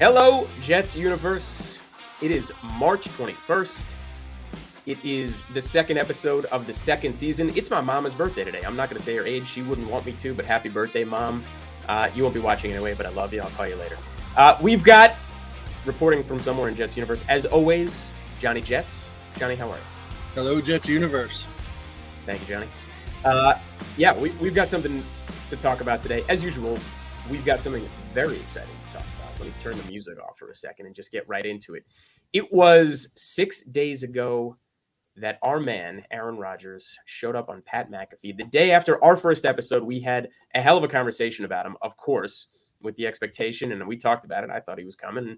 Hello, Jets universe. It is March 21st. It is the second episode of the second season. It's my mama's birthday today. I'm not going to say her age. She wouldn't want me to, but happy birthday, Mom. You won't be watching anyway, but I love you. I'll call you later. We've got, reporting from somewhere in Jets universe, as always, Johnny Jets. Johnny, how are you? Hello, Jets universe. Thank you, Johnny. We've got something to talk about today. As usual, we've got something very exciting to talk about. Let me turn the music off for a second and just get right into it. It was 6 days ago that our man, Aaron Rodgers, showed up on Pat McAfee. The day after our first episode, we had a hell of a conversation about him, of course, with the expectation, and we talked about it. I thought he was coming.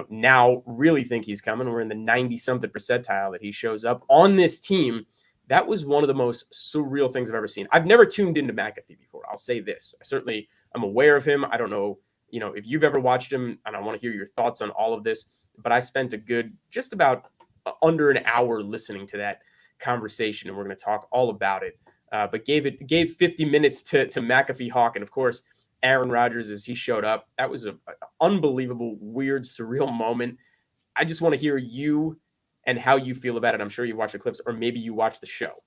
Now really think he's coming. We're in the 90-something percentile that he shows up on this team. That was one of the most surreal things I've ever seen. I've never tuned into McAfee before. I'll say this. I certainly am aware of him. I don't know, if you've ever watched him, and I want to hear your thoughts on all of this, but I spent a good just about under an hour listening to that conversation, and we're going to talk all about it. But gave 50 minutes to McAfee Hawk, and of course, Aaron Rodgers as he showed up. That was an unbelievable, weird, surreal moment. I just want to hear you and how you feel about it. I'm sure you watched the clips, or maybe you watched the show.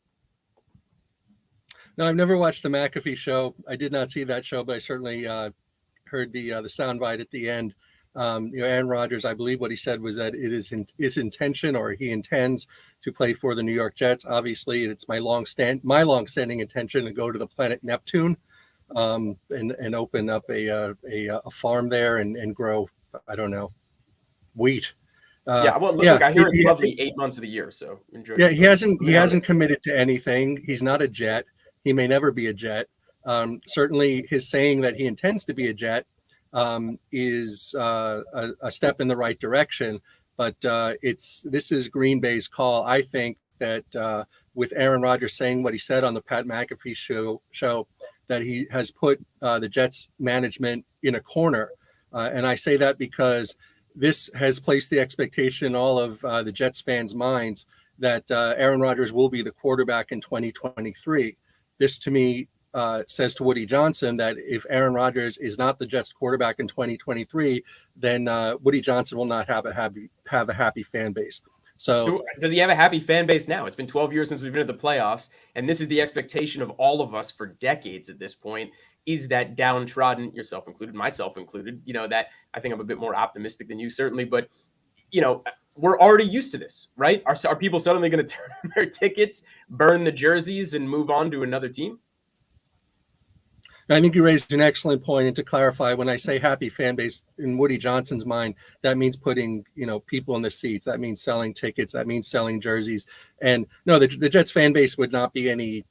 No, I've never watched the McAfee show. I did not see that show, but I certainly heard the soundbite at the end. Aaron Rodgers, I believe what he said was that it is his intention, or he intends to play for the New York Jets. Obviously, it's my long-standing intention to go to the planet Neptune and open up a farm there and grow, I don't know, wheat. Look, I hear it's lovely 8 months of the year, so enjoy. Yeah, he hasn't committed to anything. He's not a Jet. He may never be a Jet. Certainly, his saying that he intends to be a Jet is a step in the right direction, but this is Green Bay's call. I think that with Aaron Rodgers saying what he said on the Pat McAfee show that he has put the Jets management in a corner, and I say that because this has placed the expectation in all of the Jets fans' minds that Aaron Rodgers will be the quarterback in 2023. This, to me, says to Woody Johnson that if Aaron Rodgers is not the Jets quarterback in 2023, then Woody Johnson will not have a happy fan base. So does he have a happy fan base now? It's been 12 years since we've been at the playoffs, and this is the expectation of all of us for decades at this point, is that downtrodden, yourself included, myself included, that I think I'm a bit more optimistic than you, certainly, but, we're already used to this, right? Are people suddenly going to turn in their tickets, burn the jerseys, and move on to another team? I think you raised an excellent point. And to clarify, when I say happy fan base in Woody Johnson's mind, that means putting, people in the seats. That means selling tickets. That means selling jerseys. And no, the Jets fan base would not be any,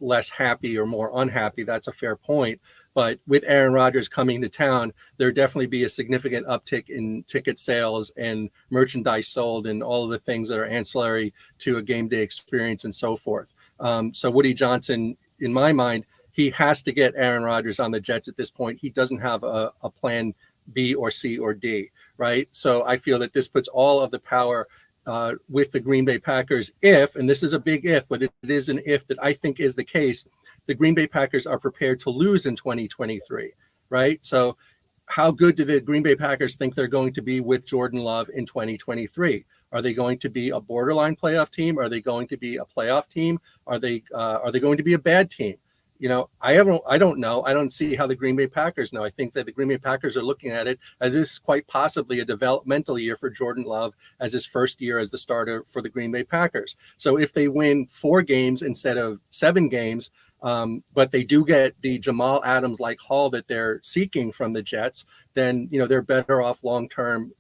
less happy or more unhappy. That's a fair point. But with Aaron Rodgers coming to town, there definitely be a significant uptick in ticket sales and merchandise sold and all of the things that are ancillary to a game day experience and so forth. So Woody Johnson, in my mind, he has to get Aaron Rodgers on the Jets at this point. He doesn't have a plan B or C or D, right? So I feel that this puts all of the power with the Green Bay Packers if, and this is a big if, but it is an if that I think is the case, the Green Bay Packers are prepared to lose in 2023, right? So how good do the Green Bay Packers think they're going to be with Jordan Love in 2023? Are they going to be a borderline playoff team? Are they going to be a playoff team? Are they going to be a bad team? I don't know. I don't see how the Green Bay Packers know. I think that the Green Bay Packers are looking at it as this is quite possibly a developmental year for Jordan Love as his first year as the starter for the Green Bay Packers. So if they win 4 games instead of 7 games, but they do get the Jamal Adams-like haul that they're seeking from the Jets, then, they're better off long-term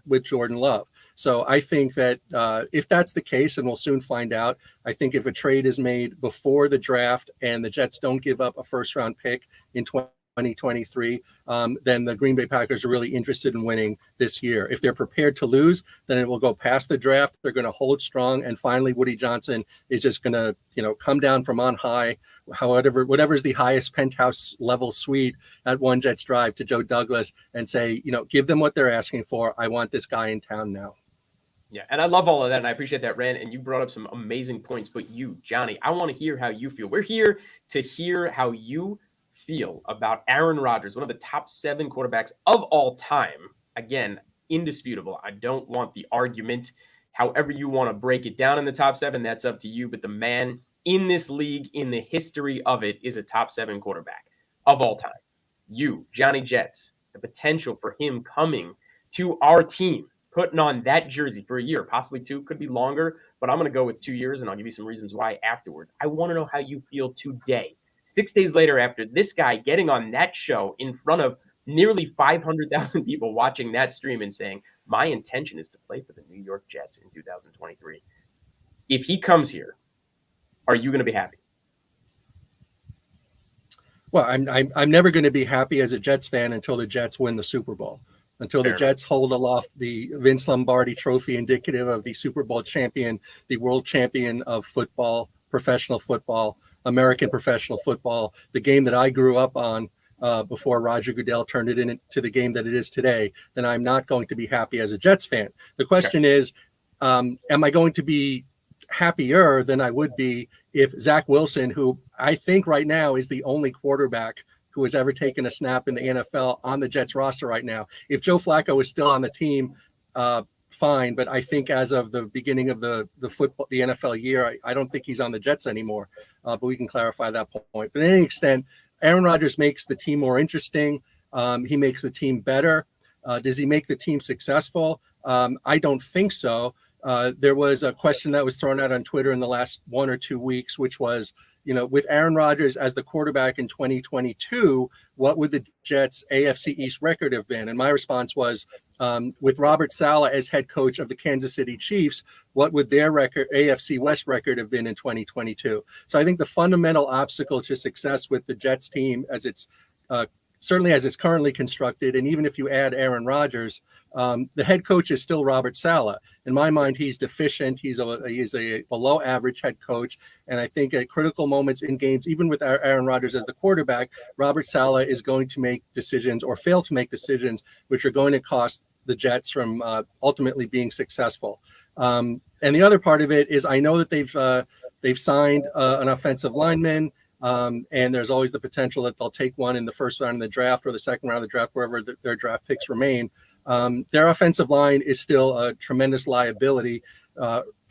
with Jordan Love. So I think that if that's the case, and we'll soon find out, I think if a trade is made before the draft and the Jets don't give up a first-round pick in 2023, then the Green Bay Packers are really interested in winning this year. If they're prepared to lose, then it will go past the draft. They're going to hold strong, and finally, Woody Johnson is just going to, come down from on high, whatever's the highest penthouse level suite at One Jets Drive to Joe Douglas, and say, give them what they're asking for. I want this guy in town now. Yeah, and I love all of that, and I appreciate that, Ren, and you brought up some amazing points. But you, Johnny, I want to hear how you feel. We're here to hear how you feel about Aaron Rodgers, one of the top 7 quarterbacks of all time, again, indisputable. I don't want the argument. However you want to break it down in the top 7, that's up to you. But the man in this league, in the history of it, is a top 7 quarterback of all time. You, Johnny Jets, the potential for him coming to our team, putting on that jersey for a year, possibly 2, could be longer, but I'm going to go with 2 years, and I'll give you some reasons why afterwards. I want to know how you feel today, 6 days later, after this guy getting on that show in front of nearly 500,000 people watching that stream and saying, my intention is to play for the New York Jets in 2023. If he comes here, are you going to be happy? Well, I'm never going to be happy as a Jets fan until the Jets win the Super Bowl, until the Jets hold aloft the Vince Lombardi trophy indicative of the Super Bowl champion, the world champion of football, professional football, American professional football, the game that I grew up on before Roger Goodell turned it into the game that it is today. Then I'm not going to be happy as a Jets fan. The question is, am I going to be happier than I would be if Zach Wilson, who I think right now is the only quarterback who has ever taken a snap in the NFL on the Jets roster right now. If Joe Flacco is still on the team, fine. But I think as of the beginning of the NFL year, I don't think he's on the Jets anymore. But we can clarify that point. But to any extent, Aaron Rodgers makes the team more interesting. He makes the team better. Does he make the team successful? I don't think so. There was a question that was thrown out on Twitter in the last 1 or 2 weeks, which was, with Aaron Rodgers as the quarterback in 2022, what would the Jets' AFC East record have been? And my response was, with Robert Saleh as head coach of the Kansas City Chiefs, what would their record, AFC West record, have been in 2022? So I think the fundamental obstacle to success with the Jets team, as it's certainly as it's currently constructed, and even if you add Aaron Rodgers, the head coach is still Robert Saleh. In my mind, he's deficient. He's a below average head coach. And I think at critical moments in games, even with Aaron Rodgers as the quarterback, Robert Saleh is going to make decisions or fail to make decisions which are going to cost the Jets from ultimately being successful. And the other part of it is I know that they've signed an offensive lineman. And there's always the potential that they'll take one in the first round of the draft or the second round of the draft, wherever their draft picks remain. Their offensive line is still a tremendous liability.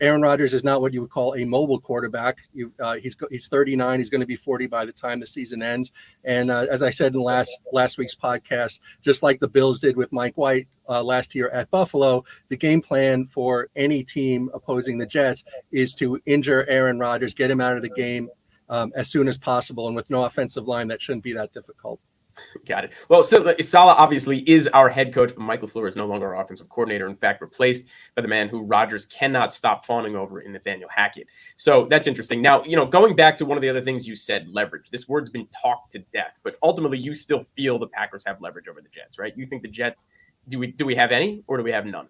Aaron Rodgers is not what you would call a mobile quarterback. He's 39. He's going to be 40 by the time the season ends. And as I said in last week's podcast, just like the Bills did with Mike White last year at Buffalo, the game plan for any team opposing the Jets is to injure Aaron Rodgers, get him out of the game as soon as possible. And with no offensive line, that shouldn't be that difficult. Got it. Well, so Saleh obviously is our head coach, but Mike LaFleur is no longer our offensive coordinator. In fact, replaced by the man who Rodgers cannot stop fawning over in Nathaniel Hackett. So that's interesting. Now, going back to one of the other things you said, leverage. This word's been talked to death, but ultimately you still feel the Packers have leverage over the Jets, right? You think the Jets, do we have any, or do we have none?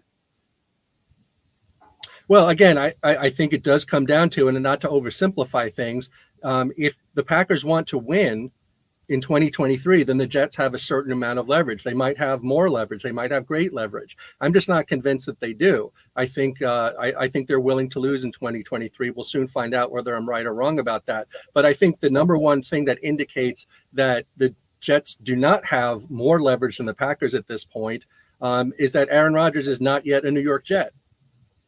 Well, again, I think it does come down to, and not to oversimplify things, if the Packers want to win in 2023, then the Jets have a certain amount of leverage. They might have more leverage. They might have great leverage. I'm just not convinced that they do. I think they're willing to lose in 2023. We'll soon find out whether I'm right or wrong about that. But I think the number one thing that indicates that the Jets do not have more leverage than the Packers at this point is that Aaron Rodgers is not yet a New York Jet.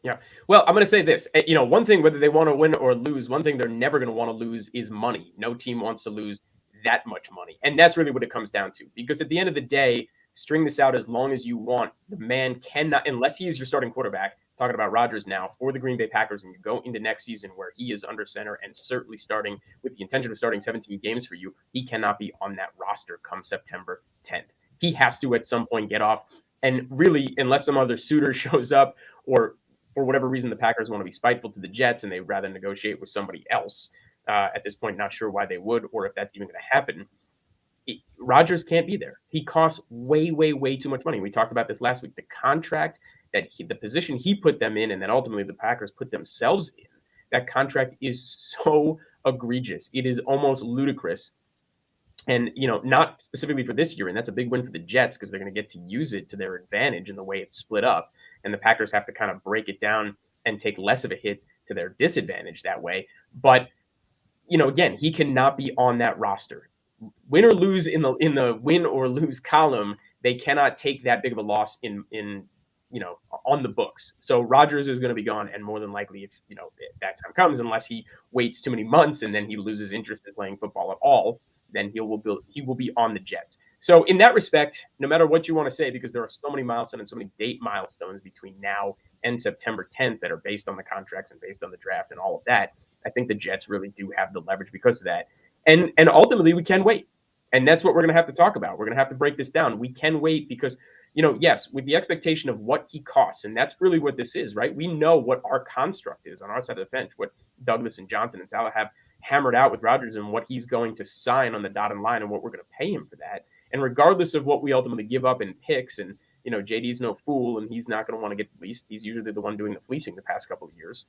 Yeah. Well, I'm going to say this. One thing, whether they want to win or lose, one thing they're never going to want to lose is money. No team wants to lose that much money. And that's really what it comes down to. Because at the end of the day, string this out as long as you want. The man cannot, unless he is your starting quarterback, talking about Rodgers now, for the Green Bay Packers, and you go into next season where he is under center and certainly starting with the intention of starting 17 games for you, he cannot be on that roster come September 10th. He has to at some point get off. And really, unless some other suitor shows up, or for whatever reason the Packers want to be spiteful to the Jets and they'd rather negotiate with somebody else, at this point, not sure why they would or if that's even going to happen. Rodgers can't be there. He costs way, way, way too much money. We talked about this last week. The contract the position he put them in, and then ultimately the Packers put themselves in, that contract is so egregious. It is almost ludicrous. And, not specifically for this year. And that's a big win for the Jets because they're going to get to use it to their advantage in the way it's split up. And the Packers have to kind of break it down and take less of a hit to their disadvantage that way. But again, he cannot be on that roster. Win or lose in the win or lose column, they cannot take that big of a loss in on the books. So Rodgers is going to be gone, and more than likely, if that time comes, unless he waits too many months and then he loses interest in playing football at all, then he will be on the Jets. So in that respect, no matter what you want to say, because there are so many milestones and so many date milestones between now and September 10th that are based on the contracts and based on the draft and all of that, I think the Jets really do have the leverage because of that. And ultimately, we can wait. And that's what we're going to have to talk about. We're going to have to break this down. We can wait because, yes, with the expectation of what he costs, and that's really what this is, right? We know what our construct is on our side of the bench, what Douglas and Johnson and Salah have hammered out with Rodgers and what he's going to sign on the dotted line and what we're going to pay him for that. And regardless of what we ultimately give up in picks, and, JD's no fool and he's not going to want to get fleeced. He's usually the one doing the fleecing the past couple of years.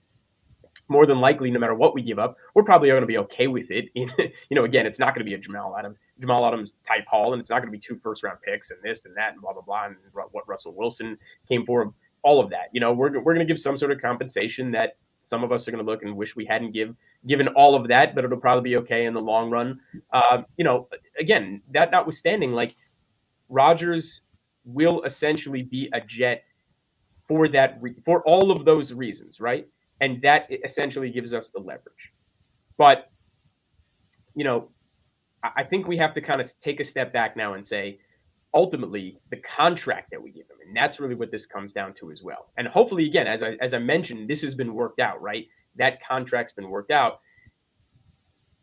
More than likely, no matter what we give up, we're probably going to be okay with it. Again, it's not going to be a Jamal Adams type haul, and it's not going to be 2 first-round picks and this and that and blah, blah, blah, and what Russell Wilson came for, all of that. We're going to give some sort of compensation that some of us are going to look and wish we hadn't given all of that, but it'll probably be okay in the long run. Again, that notwithstanding, like Rodgers will essentially be a Jet for for all of those reasons, right? And that essentially gives us the leverage. But, I think we have to kind of take a step back now and say, ultimately, the contract that we give him, and that's really what this comes down to as well. And hopefully, again, as I mentioned, this has been worked out, right? That contract's been worked out.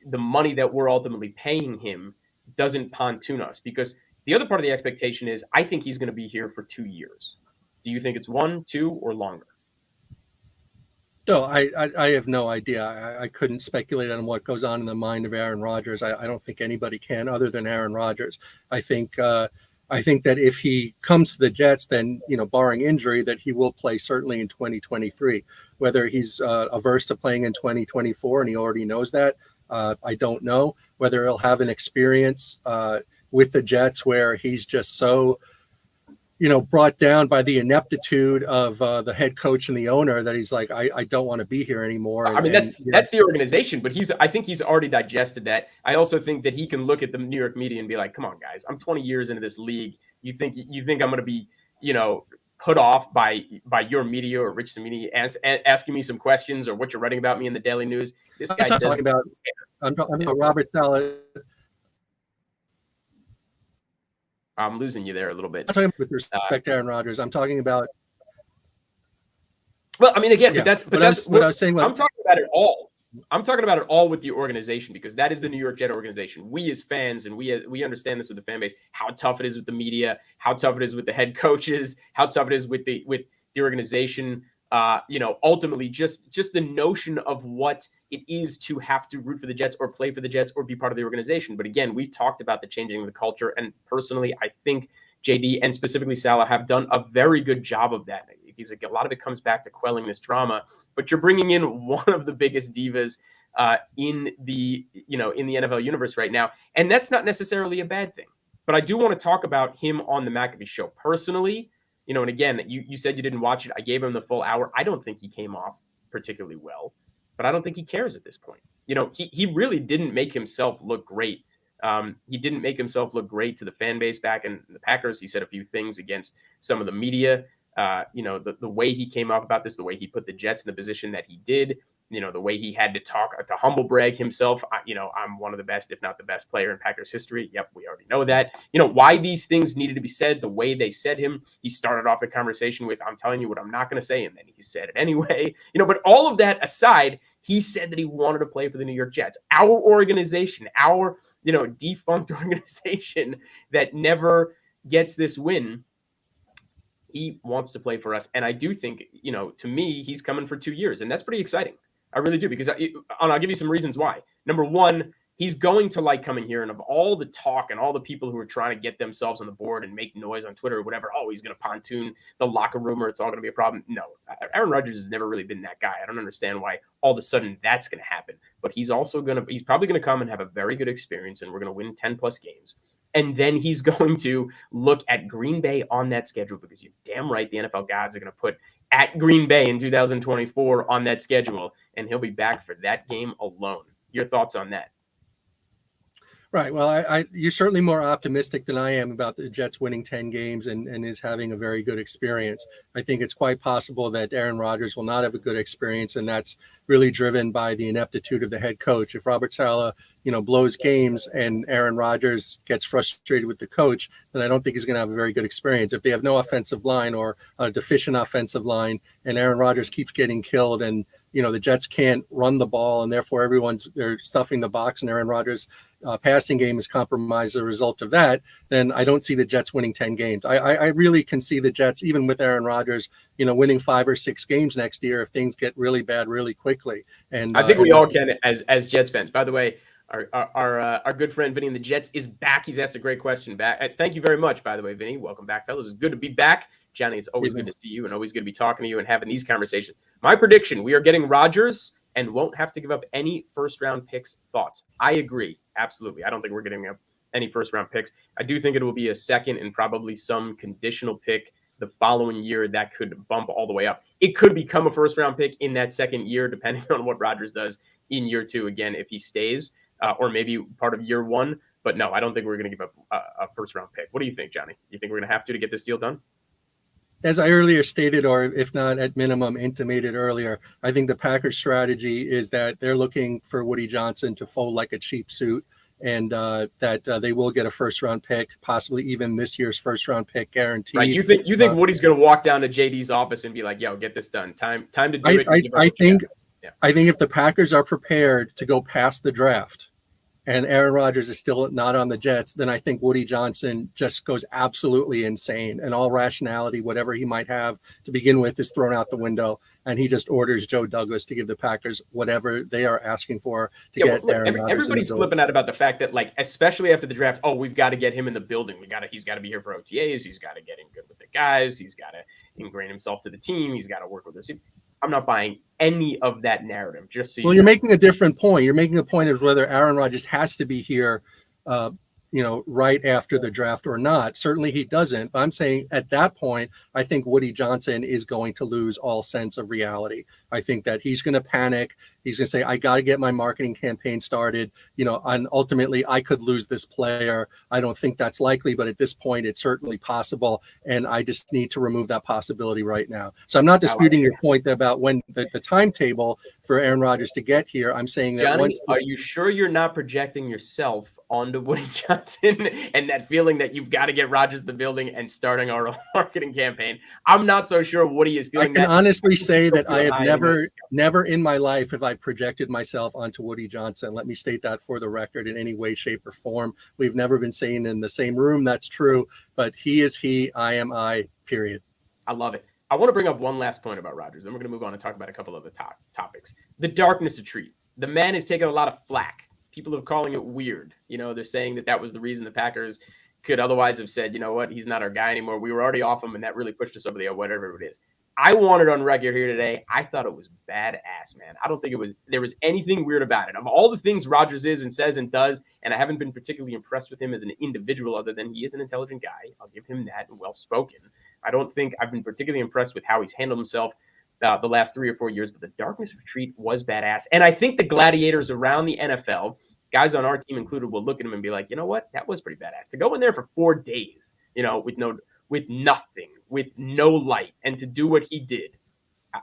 The money that we're ultimately paying him doesn't pontoon us, because the other part of the expectation is I think he's going to be here for 2 years. Do you think it's 1, 2, or longer? No, I have no idea. I couldn't speculate on what goes on in the mind of Aaron Rodgers. I don't think anybody can other than Aaron Rodgers. I think that if he comes to the Jets, then, barring injury, that he will play certainly in 2023. Whether he's averse to playing in 2024 and he already knows that, I don't know. Whether he'll have an experience with the Jets where he's just so brought down by the ineptitude of the head coach and the owner that he's like, I don't want to be here anymore. I mean, that's the organization, but I think he's already digested that. I also think that he can look at the New York media and be like, come on, guys, I'm 20 years into this league. You think I'm going to be, put off by your media or Rich Samini asking me some questions or what you're writing about me in the Daily News? This guy I'm talking about Robert Saleh. I'm losing you there a little bit. I'm talking with respect to Aaron Rodgers. I'm talking about. Well, I mean, again, yeah, but that's what I was saying. I'm talking about it all. I'm talking about it all with the organization, because that is the New York Jet organization. We as fans, and we understand this with the fan base, how tough it is with the media, how tough it is with the head coaches, how tough it is with the organization. Ultimately, just the notion of what it is to have to root for the Jets or play for the Jets or be part of the organization. But again, we've talked about the changing of the culture, and personally, I think JD and specifically Salah have done a very good job of that. Because a lot of it comes back to quelling this drama, but you're bringing in one of the biggest divas in the NFL universe right now, and that's not necessarily a bad thing. But I do want to talk about him on the McAfee show personally. And again, you said you didn't watch it. I gave him the full hour. I don't think he came off particularly well, but I don't think he cares at this point. He really didn't make himself look great. He didn't make himself look great to the fan base back in the Packers. He said a few things against some of the media. The way he came off about this, the way he put the Jets in the position that he did, the way he had to talk to humble brag himself. I'm one of the best, if not the best player in Packers history. Yep, we already know that. Why these things needed to be said, the way they said him. He started off the conversation with, I'm telling you what I'm not going to say. And then he said it anyway. But all of that aside, he said that he wanted to play for the New York Jets, our organization, our, defunct organization that never gets this win. He wants to play for us. And I do think, to me, he's coming for 2 years. And that's pretty exciting. I really do, because I'll give you some reasons why. Number one, he's going to like coming here. And of all the talk and all the people who are trying to get themselves on the board and make noise on Twitter or whatever, he's going to pontoon the locker room or it's all going to be a problem. No, Aaron Rodgers has never really been that guy. I don't understand why all of a sudden that's going to happen. But he's probably going to come and have a very good experience, and we're going to win 10 plus games. And then he's going to look at Green Bay on that schedule, because you're damn right the NFL gods are going to put at Green Bay in 2024 on that schedule, and he'll be back for that game alone. Your thoughts on that? Right. Well, you're certainly more optimistic than I am about the Jets winning 10 games and is having a very good experience. I think it's quite possible that Aaron Rodgers will not have a good experience, and that's really driven by the ineptitude of the head coach. If Robert Saleh, blows games and Aaron Rodgers gets frustrated with the coach, then I don't think he's going to have a very good experience. If they have no offensive line or a deficient offensive line and Aaron Rodgers keeps getting killed and the Jets can't run the ball and therefore they're stuffing the box and Aaron Rodgers passing game is compromised as a result of that, then I don't see the Jets winning 10 games. I really can see the Jets, even with Aaron Rodgers, winning 5 or 6 games next year if things get really bad really quickly. And I think we all can as Jets fans. By the way, our good friend Vinny in the Jets is back. He's asked a great question back. Thank you very much, by the way, Vinny. Welcome back, fellas. It's good to be back. Johnny, it's always good to see you and always good to be talking to you and having these conversations. My prediction, we are getting Rodgers and won't have to give up any first-round picks. Thoughts? I agree. Absolutely. I don't think we're getting up any first-round picks. I do think it will be a second and probably some conditional pick the following year that could bump all the way up. It could become a first-round pick in that second year, depending on what Rodgers does in year 2, again, if he stays, or maybe part of year 1. But no, I don't think we're going to give up a first-round pick. What do you think, Johnny? You think we're going to have to get this deal done? As I earlier stated, or if not at minimum intimated earlier, I think the Packers' strategy is that they're looking for Woody Johnson to fold like a cheap suit, and that they will get a first-round pick, possibly even this year's first-round pick guaranteed. Right? You think Woody's going to walk down to JD's office and be like, "Yo, get this done. Time to do it." I think if the Packers are prepared to go past the draft, and Aaron Rodgers is still not on the Jets, then I think Woody Johnson just goes absolutely insane. And all rationality, whatever he might have to begin with, is thrown out the window. And he just orders Joe Douglas to give the Packers whatever they are asking for to get Aaron Rodgers. Everybody's flipping out about the fact that, especially after the draft, we've got to get him in the building. He's got to be here for OTAs. He's got to get in good with the guys. He's got to ingrain himself to the team. He's got to work with their team. I'm not buying any of that narrative. Just so you're making a different point. You're making a point of whether Aaron Rodgers has to be here, right after the draft or not. Certainly he doesn't. But I'm saying at that point, I think Woody Johnson is going to lose all sense of reality. I think that he's going to panic. He's going to say, I got to get my marketing campaign started, and ultimately I could lose this player. I don't think that's likely, but at this point, it's certainly possible. And I just need to remove that possibility right now. So I'm not disputing your point about when the timetable for Aaron Rodgers to get here. I'm saying that Johnny, are you sure you're not projecting yourself onto Woody Johnson and that feeling that you've got to get Rodgers the building and starting our own marketing campaign? I'm not so sure Woody is feeling that. I can honestly say that I have never in my life have I projected myself onto Woody Johnson. Let me state that for the record in any way, shape, or form. We've never been saying in the same room. That's true. But he is he, I am I, period. I love it. I want to bring up one last point about Rodgers. Then we're going to move on and talk about a couple of the topics. The darkness retreat. The man has taken a lot of flack. People are calling it weird. They're saying that was the reason the Packers could otherwise have said, you know what, he's not our guy anymore. We were already off him, and that really pushed us over the edge, whatever it is. I wanted on record here today. I thought it was badass, man. I don't think there was anything weird about it. Of all the things Rodgers is and says and does, and I haven't been particularly impressed with him as an individual other than he is an intelligent guy. I'll give him that, and well-spoken. I don't think I've been particularly impressed with how he's handled himself the last 3 or 4 years, but the darkness retreat was badass. And I think the gladiators around the NFL, guys on our team included, will look at him and be like, you know what? That was pretty badass. To go in there for 4 days, with nothing, with no light, and to do what he did,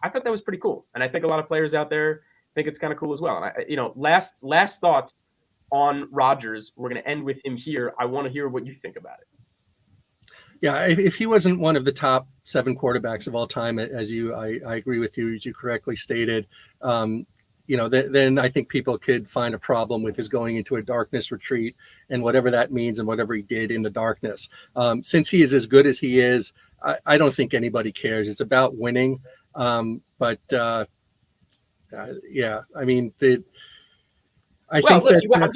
I thought that was pretty cool. And I think a lot of players out there think it's kind of cool as well. And last thoughts on Rodgers. We're going to end with him here. I want to hear what you think about it. Yeah, if he wasn't one of the top 7 quarterbacks of all time, I agree with you, as you correctly stated. Then I think people could find a problem with his going into a darkness retreat and whatever that means and whatever he did in the darkness. Since he is as good as he is, I don't think anybody cares. It's about winning. I'm just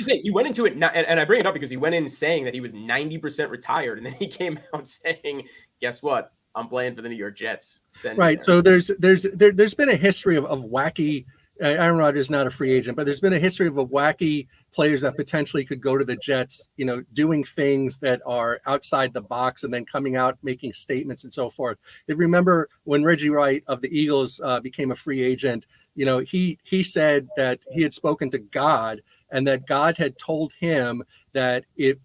saying, he went into it, and I bring it up because he went in saying that he was 90% retired, and then he came out saying, guess what? I'm playing for the New York Jets. Right. So there's been a history of wacky. Aaron Rodgers is not a free agent, but there's been a history of wacky players that potentially could go to the Jets, doing things that are outside the box and then coming out making statements and so forth. If you remember when Reggie Wright of the Eagles became a free agent, he said that he had spoken to God and that God had told him that if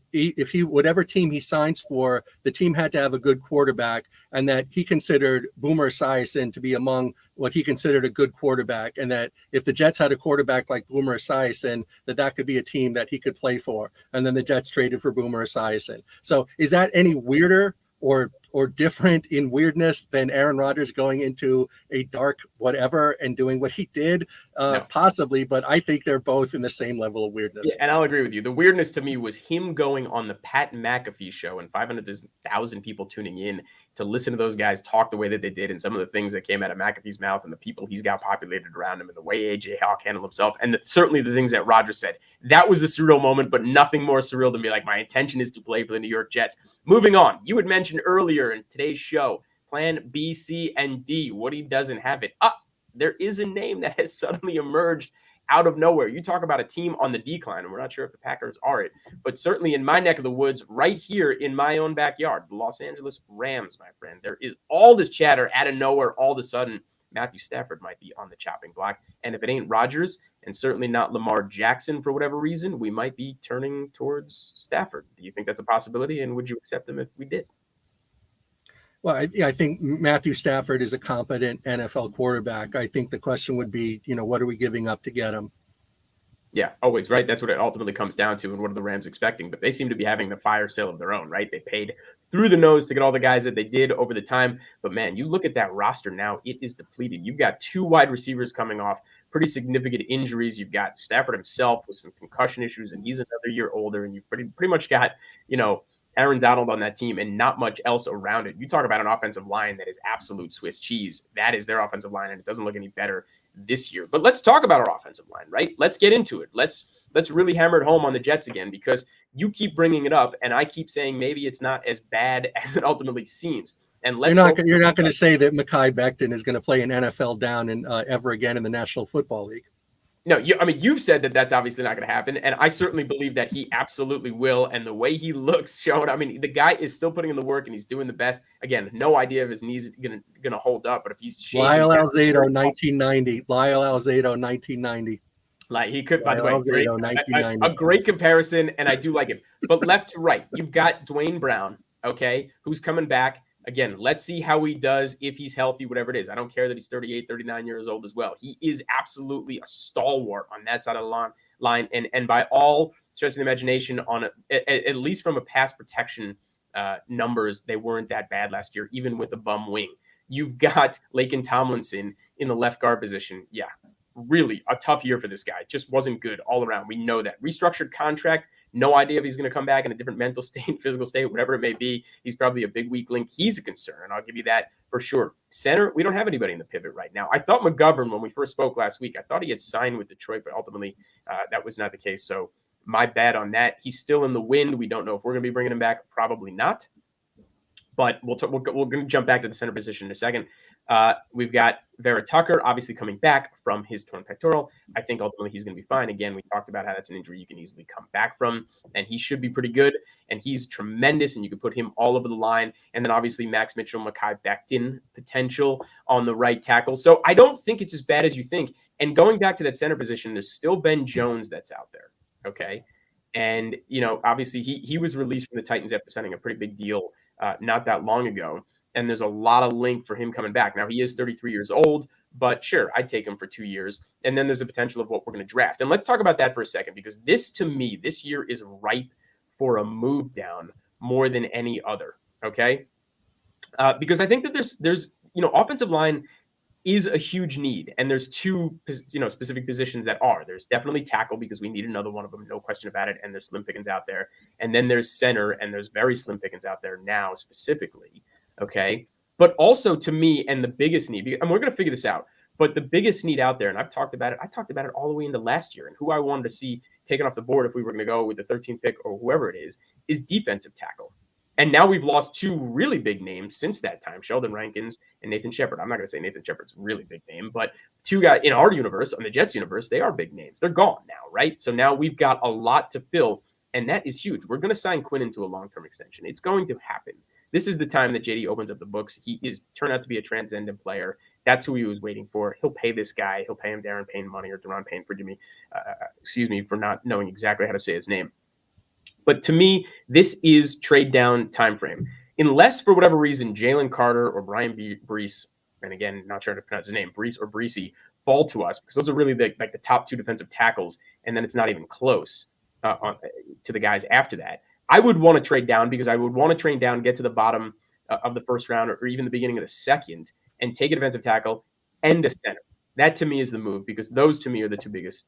he whatever team he signs for, the team had to have a good quarterback, and that he considered Boomer Esiason to be among what he considered a good quarterback, and that if the Jets had a quarterback like Boomer Esiason, that could be a team that he could play for. And then the Jets traded for Boomer Esiason. So is that any weirder or different in weirdness than Aaron Rodgers going into a dark whatever and doing what he did? No. Possibly, but I think they're both in the same level of weirdness. Yeah, and I'll agree with you. The weirdness to me was him going on the Pat McAfee show and 500,000 people tuning in to listen to those guys talk the way that they did, and some of the things that came out of McAfee's mouth and the people he's got populated around him and the way AJ Hawk handled himself, and certainly the things that Rodgers said. That was a surreal moment, but nothing more surreal than be like, my intention is to play for the New York Jets. Moving on, you had mentioned earlier in today's show, plan B, C, and D. Woody doesn't have it. There is a name that has suddenly emerged out of nowhere. You talk about a team on the decline, and we're not sure if the Packers are it, but certainly in my neck of the woods, right here in my own backyard, the Los Angeles Rams, my friend. There is all this chatter out of nowhere. All of a sudden, Matthew Stafford might be on the chopping block. And if it ain't Rodgers, and certainly not Lamar Jackson for whatever reason, we might be turning towards Stafford. Do you think that's a possibility, and would you accept them if we did? Well, I think Matthew Stafford is a competent NFL quarterback. I think the question would be, what are we giving up to get him? Yeah, always, right? That's what it ultimately comes down to, and what are the Rams expecting? But they seem to be having the fire sale of their own, right? They paid through the nose to get all the guys that they did over the time. But, man, you look at that roster now, it is depleted. You've got 2 wide receivers coming off pretty significant injuries. You've got Stafford himself with some concussion issues, and he's another year older, and you've pretty much got, Aaron Donald on that team and not much else around it. You talk about an offensive line that is absolute Swiss cheese. That is their offensive line, and it doesn't look any better this year. But let's talk about our offensive line, right? Let's get into it. Let's really hammer it home on the Jets again, because you keep bringing it up, and I keep saying maybe it's not as bad as it ultimately seems. And you're not going to say that Mekhi Becton is going to play an NFL down and ever again in the National Football League. No, you've said that that's obviously not going to happen, and I certainly believe that he absolutely will. And the way he looks, showing, the guy is still putting in the work and he's doing the best. Again, no idea if his knees going to hold up, but if he's Lyle Alzado, 1990. Lyle Alzado, 1990. Like he could, by the way, a great comparison, and I do like it. But left to right, you've got Dwayne Brown, okay, who's coming back. Again, let's see how he does if he's healthy, whatever it is. I don't care that he's 38, 39 years old as well. He is absolutely a stalwart on that side of the line. And by all stretch of the imagination, at least from a pass protection numbers, they weren't that bad last year, even with a bum wing. You've got Laken Tomlinson in the left guard position. Yeah, really a tough year for this guy. Just wasn't good all around. We know that. Restructured contract. No idea if he's going to come back in a different mental state, physical state, whatever it may be. He's probably a big weak link. He's a concern, and I'll give you that for sure. Center, we don't have anybody in the pivot right now. I thought McGovern, when we first spoke last week, I thought he had signed with Detroit, but ultimately that was not the case. So my bad on that. He's still in the wind. We don't know if we're going to be bringing him back. Probably not. But we're going to jump back to the center position in a second. We've got Vera Tucker, obviously coming back from his torn pectoral. I think ultimately he's going to be fine. Again, we talked about how that's an injury you can easily come back from, and he should be pretty good. And he's tremendous, and you can put him all over the line. And then obviously Max Mitchell, Mekhi Becton potential on the right tackle. So I don't think it's as bad as you think. And going back to that center position, there's still Ben Jones that's out there. Okay. And, obviously he was released from the Titans after signing a pretty big deal not that long ago. And there's a lot of link for him coming back. Now, he is 33 years old, but sure, I'd take him for 2 years. And then there's a potential of what we're going to draft. And let's talk about that for a second, because this year is ripe for a move down more than any other, okay? Because I think that there's offensive line is a huge need. And there's 2, specific positions that are. There's definitely tackle, because we need another one of them, no question about it. And there's slim pickings out there. And then there's center, and there's very slim pickings out there now specifically. Okay. But also to me, and the biggest need, and we're going to figure this out, but the biggest need out there, and I've talked about it all the way into last year, and who I wanted to see taken off the board if we were going to go with the 13th pick or whoever it is defensive tackle. And now we've lost 2 really big names since that time, Sheldon Rankins and Nathan Shepard. I'm not going to say Nathan Shepard's a really big name, but 2 guys in our universe, on the Jets universe, they are big names. They're gone now, right? So now we've got a lot to fill, and that is huge. We're going to sign Quinnen to a long-term extension. It's going to happen. This is the time that JD opens up the books. He is turned out to be a transcendent player. That's who he was waiting for. He'll pay this guy. He'll pay him Darren Payne money, or Daron Payne, forgive me. Excuse me for not knowing exactly how to say his name. But to me, this is trade down time frame. Unless for whatever reason, Jalen Carter or Brian Brees, and again, not sure how to pronounce his name, Brees or Breesy, fall to us, because those are really the top two defensive tackles, and then it's not even close to the guys after that. I would want to trade down, because I would want to trade down, get to the bottom of the first round, or even the beginning of the second, and take a defensive tackle and a center. That to me is the move, because those to me are the two biggest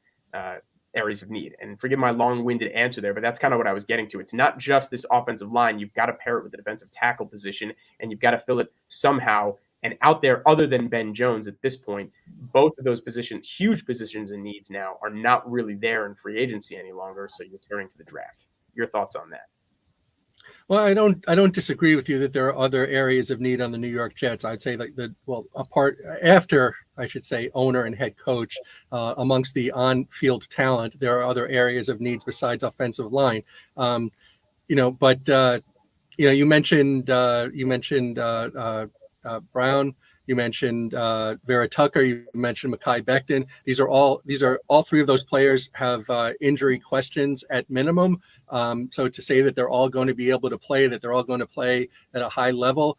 areas of need. And forgive my long-winded answer there, but that's kind of what I was getting to. It's not just this offensive line. You've got to pair it with the defensive tackle position, and you've got to fill it somehow. And out there, other than Ben Jones at this point, both of those positions, huge positions and needs now, are not really there in free agency any longer. So you're turning to the draft. Your thoughts on that? Well, I don't disagree with you that there are other areas of need on the New York Jets. I'd say after, I should say, owner and head coach, amongst the on-field talent, there are other areas of needs besides offensive line. You mentioned Brown. You mentioned Vera Tucker. You mentioned Mekhi Becton. These are all three of those players have injury questions at minimum. So to say that they're all going to be able to play, that they're all going to play at a high level,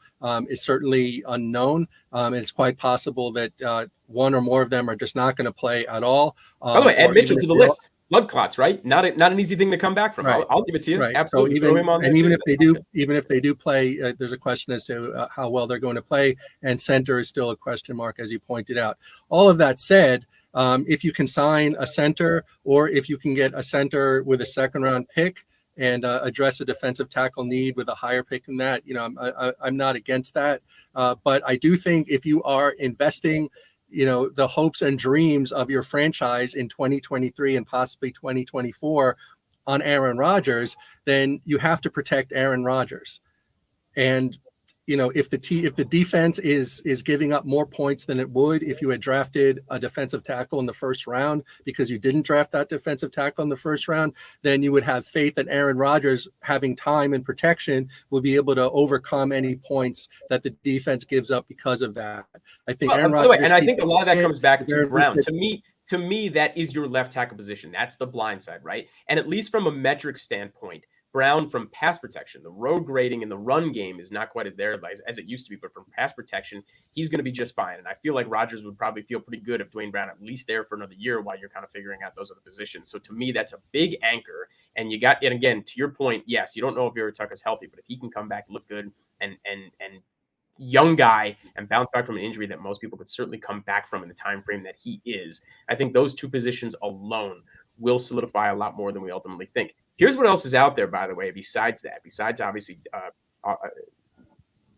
is certainly unknown. And it's quite possible that one or more of them are just not going to play at all. By the way, add Mitchell to the list. Blood clots, right? Not an easy thing to come back from. Right. I'll give it to you. Right. Absolutely. So even if they do play, there's a question as to how well they're going to play, and center is still a question mark, as you pointed out. All of that said, if you can sign a center, or if you can get a center with a second-round pick and address a defensive tackle need with a higher pick than that, I'm not against that. But I do think if you are investing the hopes and dreams of your franchise in 2023 and possibly 2024 on Aaron Rodgers, then you have to protect Aaron Rodgers. And if the defense is giving up more points than it would if you had drafted a defensive tackle in the first round, because you didn't draft that defensive tackle in the first round, then you would have faith that Aaron Rodgers, having time and protection, will be able to overcome any points that the defense gives up because of that. I think Aaron Rodgers, and I think a lot of that comes back to Brown. To me, that is your left tackle position. That's the blind side, right? And at least from a metric standpoint, Brown, from pass protection, the road grading and the run game is not quite as there as it used to be, but from pass protection, he's going to be just fine. And I feel like Rodgers would probably feel pretty good if Dwayne Brown at least there for another year while you're kind of figuring out those other positions. So to me, that's a big anchor. And again, to your point, yes, you don't know if Vera Tucker's healthy, but if he can come back, look good, and young guy, and bounce back from an injury that most people could certainly come back from in the time frame that he is, I think those two positions alone will solidify a lot more than we ultimately think. Here's what else is out there, by the way, besides obviously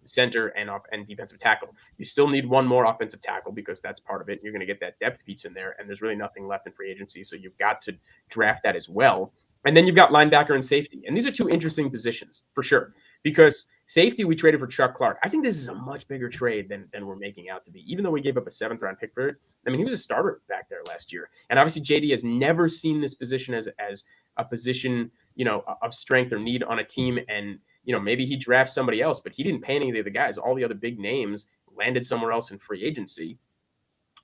center and defensive tackle. You still need one more offensive tackle, because that's part of it. You're going to get that depth piece in there, and there's really nothing left in free agency, so you've got to draft that as well. And then you've got linebacker and safety. And these are two interesting positions for sure, because safety, we traded for Chuck Clark. I think this is a much bigger trade than we're making out to be, even though we gave up a 7th-round pick for it. I mean, he was a starter back there last year. And obviously JD has never seen this position as a position, of strength or need on a team. And, maybe he drafts somebody else, but he didn't pay any of the guys. All the other big names landed somewhere else in free agency.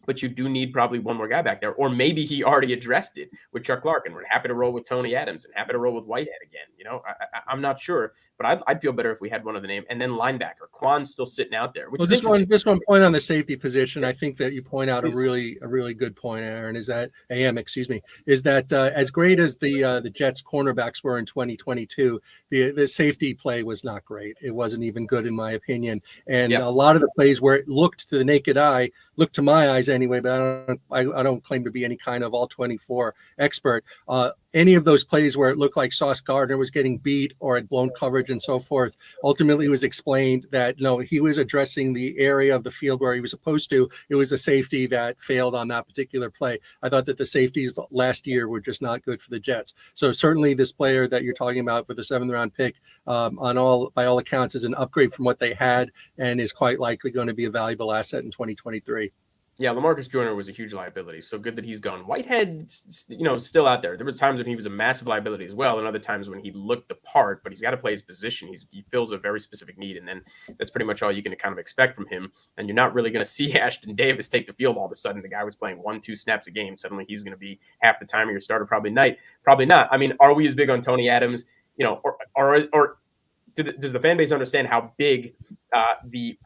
But you do need probably one more guy back there. Or maybe he already addressed it with Chuck Clark, and we're happy to roll with Tony Adams and happy to roll with Whitehead again. I'm not sure, but I'd feel better if we had one of the name. And then linebacker, Quan's still sitting out there. Which is this one point on the safety position, I think that you point out a really good point, Aaron, is that as great as the Jets cornerbacks were in 2022, the safety play was not great. It wasn't even good, in my opinion. And a lot of the plays where it looked to the naked eye, looked to my eyes anyway, but I don't claim to be any kind of all 24 expert. Any of those plays where it looked like Sauce Gardner was getting beat or had blown coverage and so forth, ultimately it was explained that no, he was addressing the area of the field where he was supposed to. It was a safety that failed on that particular play. I thought that the safeties last year were just not good for the Jets. So certainly this player that you're talking about for the 7th-round pick, by all accounts, is an upgrade from what they had, and is quite likely going to be a valuable asset in 2023. Yeah, LaMarcus Joyner was a huge liability. So good that he's gone. Whitehead, still out there. There was times when he was a massive liability as well, and other times when he looked the part, but he's got to play his position. He fills a very specific need, and then that's pretty much all you can kind of expect from him. And you're not really going to see Ashton Davis take the field all of a sudden. The guy was playing 1-2 snaps a game. Suddenly he's going to be half the time of your starter, probably not. I mean, are we as big on Tony Adams? Or does the fan base understand how big the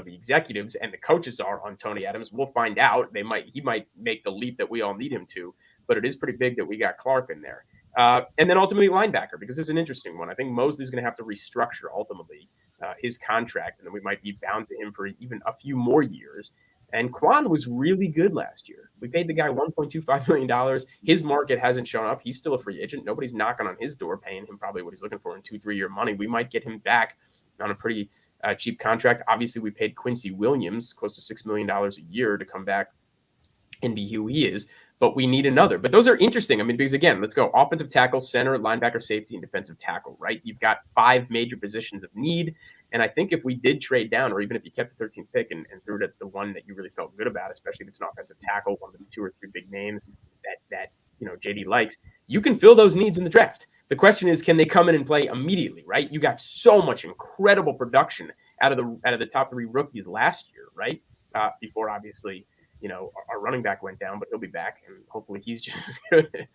executives and the coaches are on Tony Adams? We'll find out. He might make the leap that we all need him to, but it is pretty big that we got Clark in there. And then ultimately linebacker, because it's an interesting one. I think Mosley's going to have to restructure ultimately his contract, and then we might be bound to him for even a few more years. And Quan was really good last year. We paid the guy $1.25 million. His market hasn't shown up. He's still a free agent. Nobody's knocking on his door, paying him probably what he's looking for in 2-3 year money. We might get him back on a pretty cheap contract. Obviously, we paid Quinnen Williams close to $6 million a year to come back and be who he is. But we need another. But those are interesting. I mean, because again, let's go offensive tackle, center, linebacker, safety, and defensive tackle, right? You've got 5 major positions of need. And I think if we did trade down, or even if you kept the 13th pick and threw it at the one that you really felt good about, especially if it's an offensive tackle, one of the 2 or 3 big names that JD likes, you can fill those needs in the draft. The question is, can they come in and play immediately, right? You got so much incredible production out of the top 3 rookies last year, right? Before obviously, our running back went down, but he'll be back, and hopefully he's just as good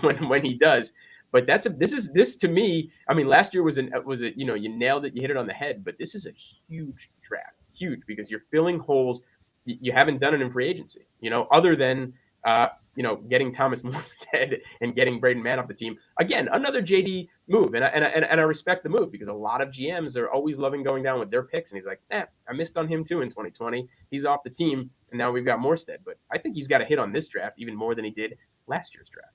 when he does. But this to me. I mean, last year was you nailed it, you hit it on the head. But this is a huge draft, huge, because you're filling holes you haven't done it in free agency. Other than getting Thomas Morstead and getting Braden Mann off the team. Again, another JD move, and I respect the move, because a lot of GMs are always loving going down with their picks, and he's like, I missed on him too in 2020. He's off the team, and now we've got Morstead. But I think he's got a hit on this draft even more than he did last year's draft.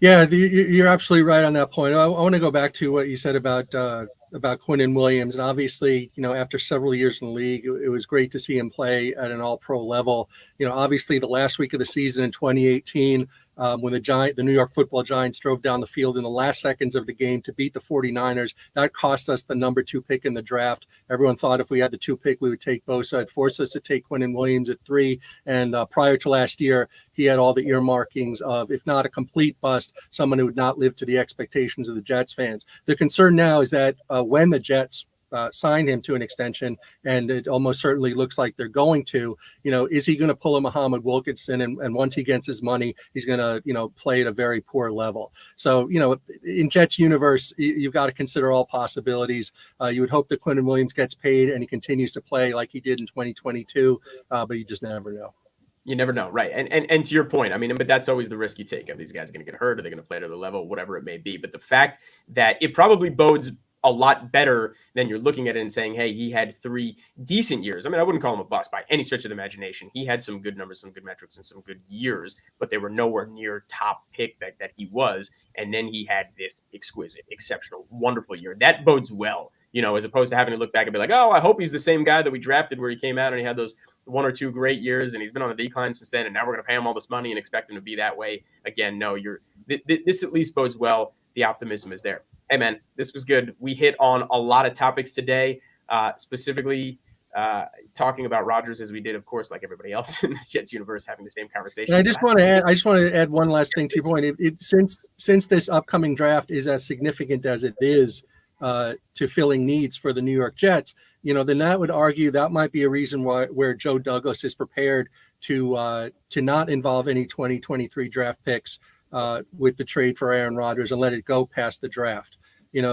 Yeah, you're absolutely right on that point. I want to go back to what you said about Quinnen Williams. And obviously, after several years in the league, it was great to see him play at an all-pro level. Obviously the last week of the season in 2018, when the New York Football Giants drove down the field in the last seconds of the game to beat the 49ers, that cost us the number 2 pick in the draft. Everyone thought if we had the 2 pick, we would take Bosa. It forced us to take Quinnen Williams at 3. And prior to last year, he had all the earmarkings of, if not a complete bust, someone who would not live to the expectations of the Jets fans. The concern now is that when the Jets sign him to an extension, and it almost certainly looks like they're going to, is he going to pull a Muhammad Wilkinson, and once he gets his money, he's going to, play at a very poor level. So, in Jets universe, you've got to consider all possibilities. You would hope that Quinnen Williams gets paid and he continues to play like he did in 2022, but you just never know. You never know, right? And to your point, I mean, but that's always the risk you take. Are these guys going to get hurt? Are they going to play at the level, whatever it may be? But the fact that it probably bodes a lot better than you're looking at it and saying, hey, he had 3 decent years. I mean, I wouldn't call him a bust by any stretch of the imagination. He had some good numbers, some good metrics, and some good years, but they were nowhere near top pick that he was. And then he had this exquisite, exceptional, wonderful year. That bodes well, as opposed to having to look back and be like, oh, I hope he's the same guy that we drafted where he came out and he had those 1 or 2 great years and he's been on the decline since then, and now we're going to pay him all this money and expect him to be that way again. No, this at least bodes well. The optimism is there. Hey, man, this was good. We hit on a lot of topics today, specifically talking about Rodgers, as we did, of course, like everybody else in this Jets universe, having the same conversation. And I just want to add one last thing to your point. Since this upcoming draft is as significant as it is to filling needs for the New York Jets, then that would argue that might be a reason where Joe Douglas is prepared to not involve any 2023 draft picks with the trade for Aaron Rodgers and let it go past the draft.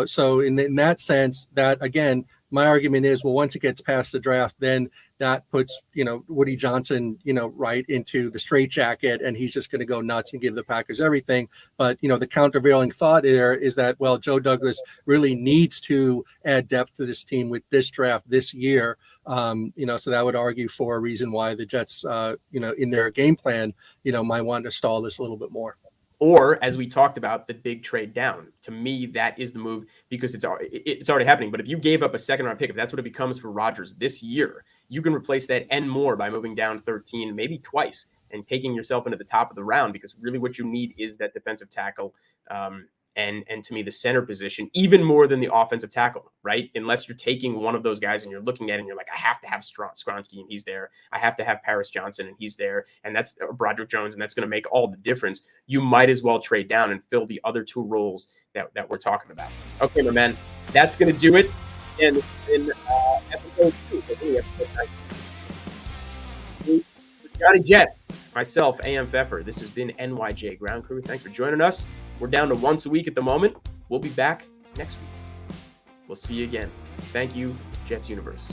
So in that sense, that again, my argument is, well, once it gets past the draft, then that puts, Woody Johnson, right into the straitjacket, and he's just going to go nuts and give the Packers everything. But, the countervailing thought there is that, well, Joe Douglas really needs to add depth to this team with this draft this year. So that would argue for a reason why the Jets, in their game plan, might want to stall this a little bit more. Or, as we talked about, the big trade down. To me, that is the move, because it's already happening. But if you gave up a second-round pick, if that's what it becomes for Rodgers this year, you can replace that and more by moving down 13, maybe twice, and taking yourself into the top of the round, because really what you need is that defensive tackle and to me, the center position, even more than the offensive tackle, right? Unless you're taking one of those guys and you're looking at it and you're like, I have to have Skronsky and he's there. I have to have Paris Johnson and he's there. And that's Broderick Jones, and that's going to make all the difference. You might as well trade down and fill the other two roles that we're talking about. Okay, my man, that's going to do it. And in episode 2, episode 19, Johnny Jets, myself, AM Pfeffer. This has been NYJ Ground Crew. Thanks for joining us. We're down to once a week at the moment. We'll be back next week. We'll see you again. Thank you, Jets Universe.